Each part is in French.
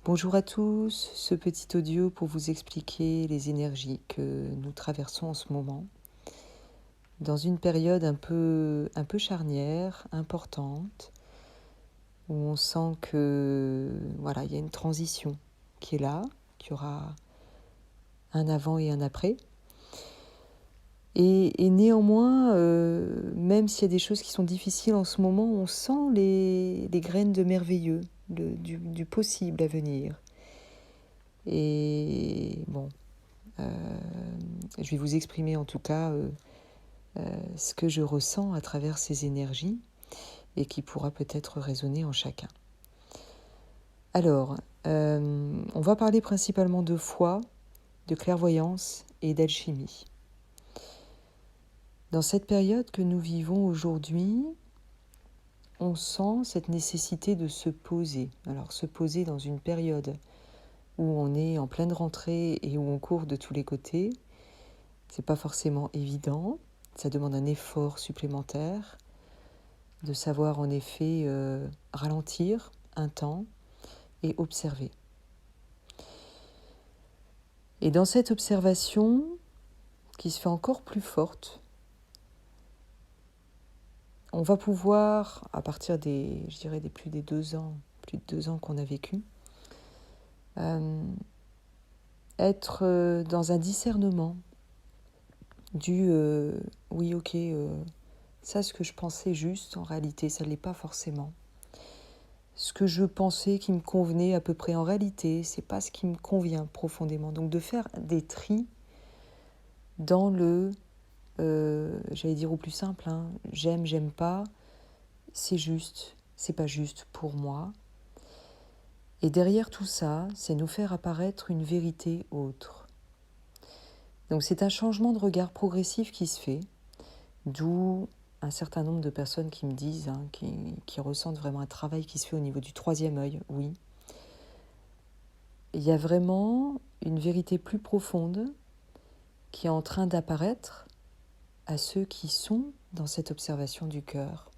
Bonjour à tous, ce petit audio pour vous expliquer les énergies que nous traversons en ce moment, dans une période un peu charnière, importante, où on sent que il y a une transition qui est là, qu'il y aura un avant et un après. Et néanmoins, même s'il y a des choses qui sont difficiles en ce moment, on sent les graines de merveilleux, du possible à venir. Et bon, je vais vous exprimer en tout cas ce que je ressens à travers ces énergies et qui pourra peut-être résonner en chacun. Alors, on va parler principalement de foi, de clairvoyance et d'alchimie. Dans cette période que nous vivons aujourd'hui, on sent cette nécessité de se poser. Alors, se poser dans une période où on est en pleine rentrée et où on court de tous les côtés, c'est pas forcément évident. Ça demande un effort supplémentaire de savoir en effet ralentir un temps et observer. Et dans cette observation qui se fait encore plus forte, on va pouvoir, à partir des plus de 2 ans qu'on a vécu, être dans un discernement du oui, ok, ça, ce que je pensais juste, en réalité, ça ne l'est pas forcément. Ce que je pensais qui me convenait à peu près, en réalité, c'est pas ce qui me convient profondément. Donc de faire des tris dans le, j'allais dire au plus simple, j'aime, j'aime pas, c'est juste, c'est pas juste pour moi. Et derrière tout ça, c'est nous faire apparaître une vérité autre. Donc c'est un changement de regard progressif qui se fait, d'où un certain nombre de personnes qui me disent, qui ressentent vraiment un travail qui se fait au niveau du 3e œil, oui. Il y a vraiment une vérité plus profonde qui est en train d'apparaître à ceux qui sont dans cette observation du cœur,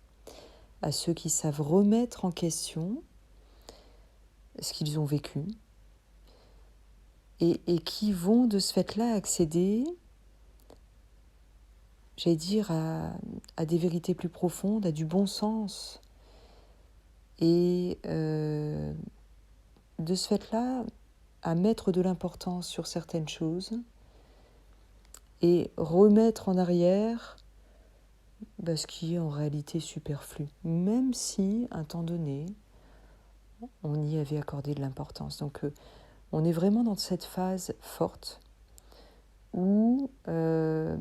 à ceux qui savent remettre en question ce qu'ils ont vécu et qui vont de ce fait-là accéder, j'allais dire, à des vérités plus profondes, à du bon sens. Et de ce fait-là, à mettre de l'importance sur certaines choses et remettre en arrière ce qui est en réalité superflu, même si, à un temps donné, on y avait accordé de l'importance. Donc, on est vraiment dans cette phase forte où on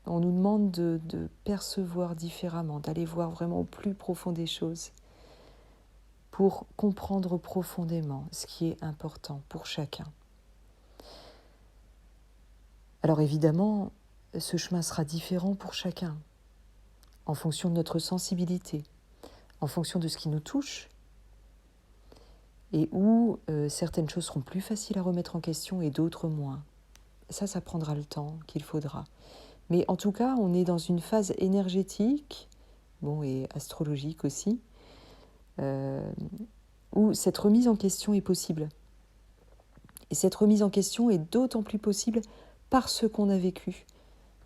nous demande de percevoir différemment, d'aller voir vraiment au plus profond des choses pour comprendre profondément ce qui est important pour chacun. Alors évidemment, ce chemin sera différent pour chacun, en fonction de notre sensibilité, en fonction de ce qui nous touche, et où certaines choses seront plus faciles à remettre en question et d'autres moins. Ça prendra le temps qu'il faudra. Mais en tout cas, on est dans une phase énergétique, et astrologique aussi, où cette remise en question est possible. Et cette remise en question est d'autant plus possible parce qu'on a vécu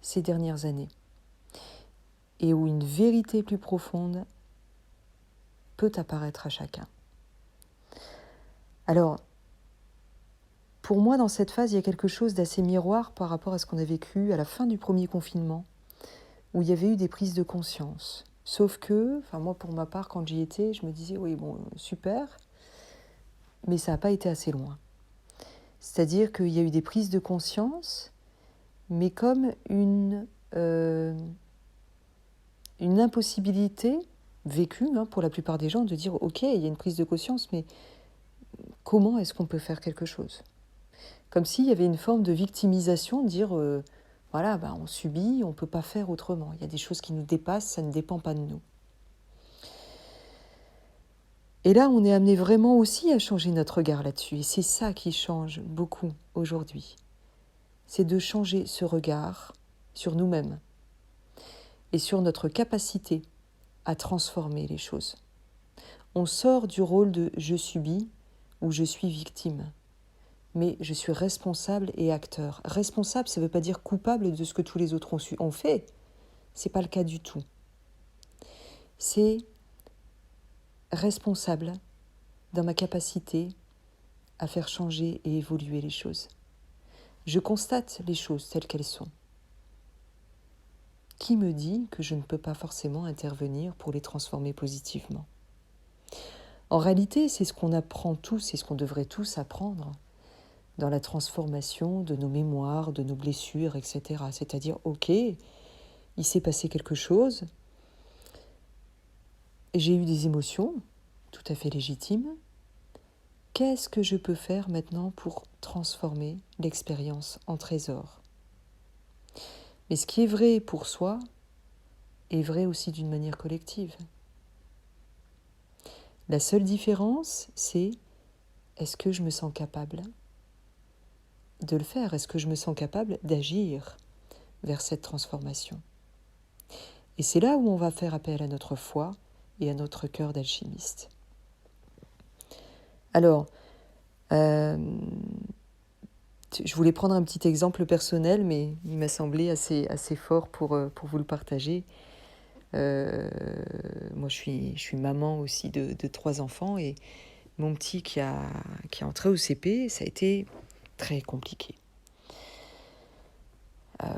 ces dernières années. Et où une vérité plus profonde peut apparaître à chacun. Alors, pour moi, dans cette phase, il y a quelque chose d'assez miroir par rapport à ce qu'on a vécu à la fin du premier confinement, où il y avait eu des prises de conscience. Sauf que, moi, pour ma part, quand j'y étais, je me disais, oui, super, mais ça n'a pas été assez loin. C'est-à-dire qu'il y a eu des prises de conscience, mais comme une impossibilité vécue pour la plupart des gens de dire, ok, il y a une prise de conscience, mais comment est-ce qu'on peut faire quelque chose ? Comme s'il y avait une forme de victimisation, de dire, on subit, on ne peut pas faire autrement. Il y a des choses qui nous dépassent, ça ne dépend pas de nous. Et là, on est amené vraiment aussi à changer notre regard là-dessus. Et c'est ça qui change beaucoup aujourd'hui. C'est de changer ce regard sur nous-mêmes et sur notre capacité à transformer les choses. On sort du rôle de « je subis » où je suis victime, mais je suis responsable et acteur. Responsable, ça ne veut pas dire coupable de ce que tous les autres ont fait. Ce n'est pas le cas du tout. C'est responsable dans ma capacité à faire changer et évoluer les choses. Je constate les choses telles qu'elles sont. Qui me dit que je ne peux pas forcément intervenir pour les transformer positivement ? En réalité, c'est ce qu'on apprend tous, c'est ce qu'on devrait tous apprendre dans la transformation de nos mémoires, de nos blessures, etc. C'est-à-dire, ok, il s'est passé quelque chose, j'ai eu des émotions tout à fait légitimes. Qu'est-ce que je peux faire maintenant pour transformer l'expérience en trésor ? Mais ce qui est vrai pour soi est vrai aussi d'une manière collective. La seule différence, c'est est-ce que je me sens capable de le faire ? Est-ce que je me sens capable d'agir vers cette transformation ? Et c'est là où on va faire appel à notre foi et à notre cœur d'alchimiste. Alors, je voulais prendre un petit exemple personnel, mais il m'a semblé assez fort pour vous le partager. Moi, je suis maman aussi de 3 enfants, et mon petit qui est entré au CP, ça a été très compliqué.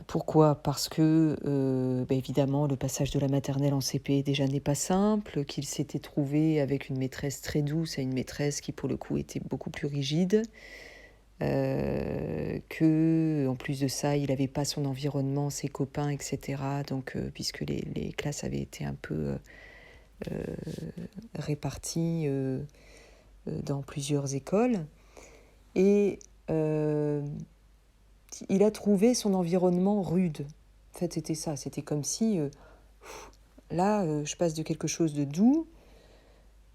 Pourquoi ? Parce que, évidemment, le passage de la maternelle en CP déjà n'est pas simple, qu'il s'était trouvé avec une maîtresse très douce et une maîtresse qui, pour le coup, était beaucoup plus rigide, que, en plus de ça, il n'avait pas son environnement, ses copains, etc. Donc, puisque les classes avaient été un peu réparties dans plusieurs écoles. Et il a trouvé son environnement rude. En fait, c'était ça. C'était comme si, je passe de quelque chose de doux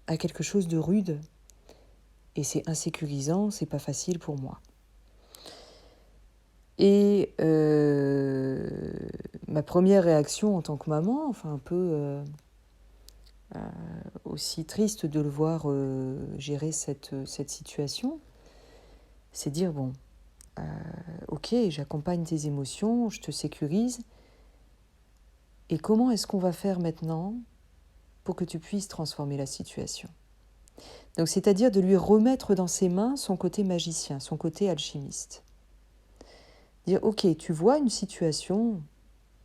à quelque chose de rude. Et c'est insécurisant, c'est pas facile pour moi. Et ma première réaction en tant que maman, enfin un peu aussi triste de le voir gérer cette situation, c'est dire, bon, ok, j'accompagne tes émotions, je te sécurise, et comment est-ce qu'on va faire maintenant pour que tu puisses transformer la situation ? Donc, c'est-à-dire de lui remettre dans ses mains son côté magicien, son côté alchimiste. Dire, ok, tu vois une situation,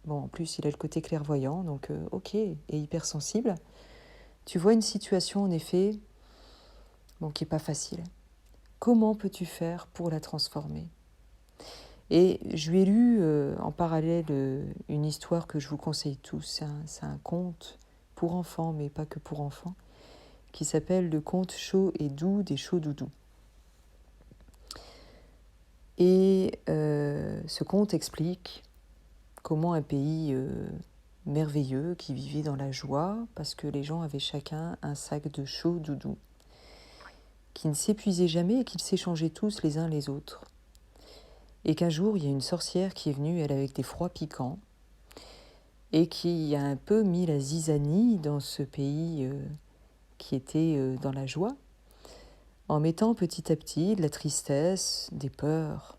bon, en plus il a le côté clairvoyant, donc ok, et hypersensible, tu vois une situation en effet, bon, qui n'est pas facile. Comment peux-tu faire pour la transformer ? Et je lui ai lu en parallèle une histoire que je vous conseille tous, c'est un conte pour enfants, mais pas que pour enfants, qui s'appelle Le conte chaud et doux des chauds doudous. Et ce conte explique comment un pays merveilleux qui vivait dans la joie, parce que les gens avaient chacun un sac de chauds doudous, qui ne s'épuisait jamais et qu'ils s'échangeaient tous les uns les autres. Et qu'un jour, il y a une sorcière qui est venue, elle avec des froids piquants, et qui a un peu mis la zizanie dans ce pays qui était dans la joie, en mettant petit à petit de la tristesse, des peurs,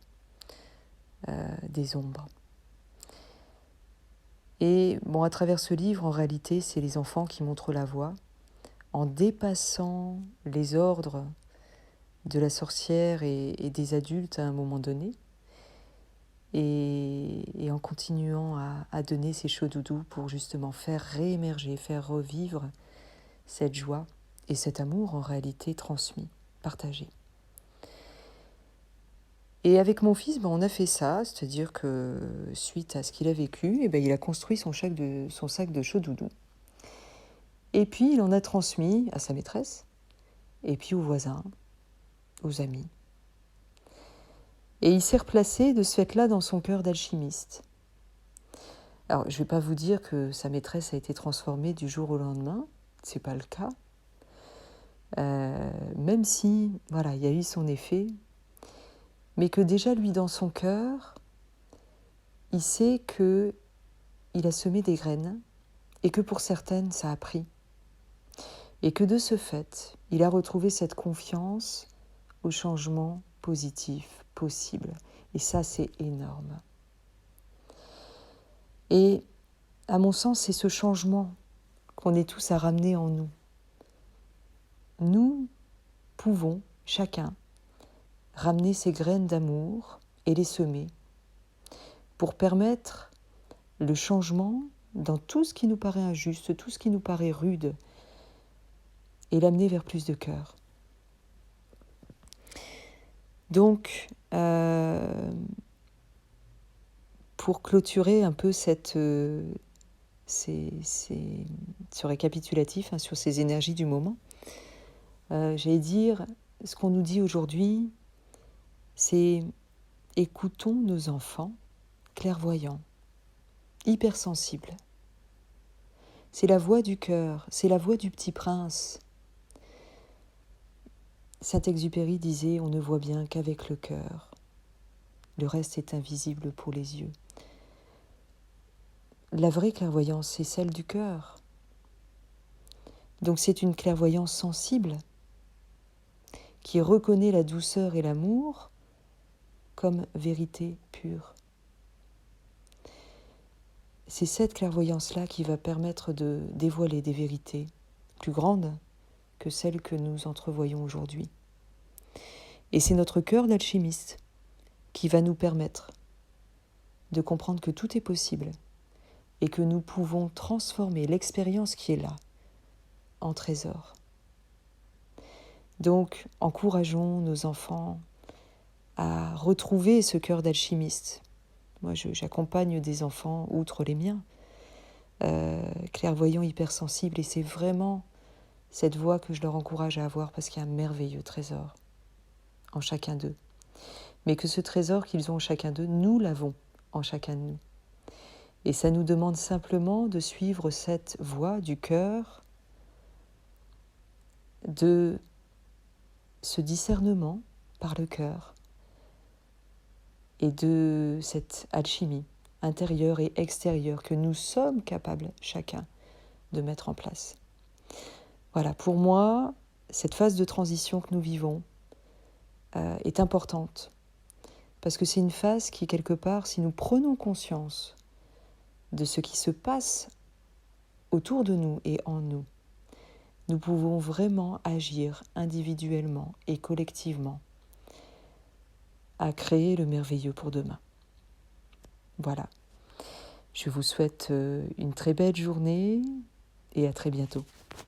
des ombres. Et bon, à travers ce livre, en réalité, c'est les enfants qui montrent la voie, en dépassant les ordres de la sorcière et des adultes à un moment donné, et en continuant à donner ces chauds doudous pour justement faire réémerger, faire revivre cette joie et cet amour en réalité transmis, partagé. Et avec mon fils, on a fait ça, c'est-à-dire que suite à ce qu'il a vécu, il a construit son sac de chauds doudous. Et puis il en a transmis à sa maîtresse, et puis aux voisins, aux amis. Et il s'est replacé de ce fait-là dans son cœur d'alchimiste. Alors, je ne vais pas vous dire que sa maîtresse a été transformée du jour au lendemain, c'est pas le cas. Même si, voilà, il y a eu son effet, mais que déjà lui dans son cœur, il sait que il a semé des graines et que pour certaines ça a pris. Et que de ce fait, il a retrouvé cette confiance au changement positif possible. Et ça, c'est énorme. Et à mon sens, c'est ce changement qu'on est tous à ramener en nous. Nous pouvons, chacun, ramener ces graines d'amour et les semer pour permettre le changement dans tout ce qui nous paraît injuste, tout ce qui nous paraît rude, et l'amener vers plus de cœur. Donc, pour clôturer un peu ce récapitulatif sur ces énergies du moment, j'allais dire, ce qu'on nous dit aujourd'hui, c'est écoutons nos enfants clairvoyants, hypersensibles. C'est la voix du cœur, c'est la voix du petit prince. Saint-Exupéry disait « On ne voit bien qu'avec le cœur. Le reste est invisible pour les yeux. » La vraie clairvoyance, c'est celle du cœur. Donc c'est une clairvoyance sensible qui reconnaît la douceur et l'amour comme vérité pure. C'est cette clairvoyance-là qui va permettre de dévoiler des vérités plus grandes que celles que nous entrevoyons aujourd'hui. Et c'est notre cœur d'alchimiste qui va nous permettre de comprendre que tout est possible et que nous pouvons transformer l'expérience qui est là en trésor. Donc, encourageons nos enfants à retrouver ce cœur d'alchimiste. Moi, j'accompagne des enfants, outre les miens, clairvoyants, hypersensibles, et c'est vraiment cette voie que je leur encourage à avoir parce qu'il y a un merveilleux trésor en chacun d'eux. Mais que ce trésor qu'ils ont en chacun d'eux, nous l'avons en chacun de nous. Et ça nous demande simplement de suivre cette voie du cœur, de ce discernement par le cœur et de cette alchimie intérieure et extérieure que nous sommes capables chacun de mettre en place. Voilà, pour moi, cette phase de transition que nous vivons est importante parce que c'est une phase qui, quelque part, si nous prenons conscience de ce qui se passe autour de nous et en nous, nous pouvons vraiment agir individuellement et collectivement à créer le merveilleux pour demain. Voilà. Je vous souhaite une très belle journée et à très bientôt.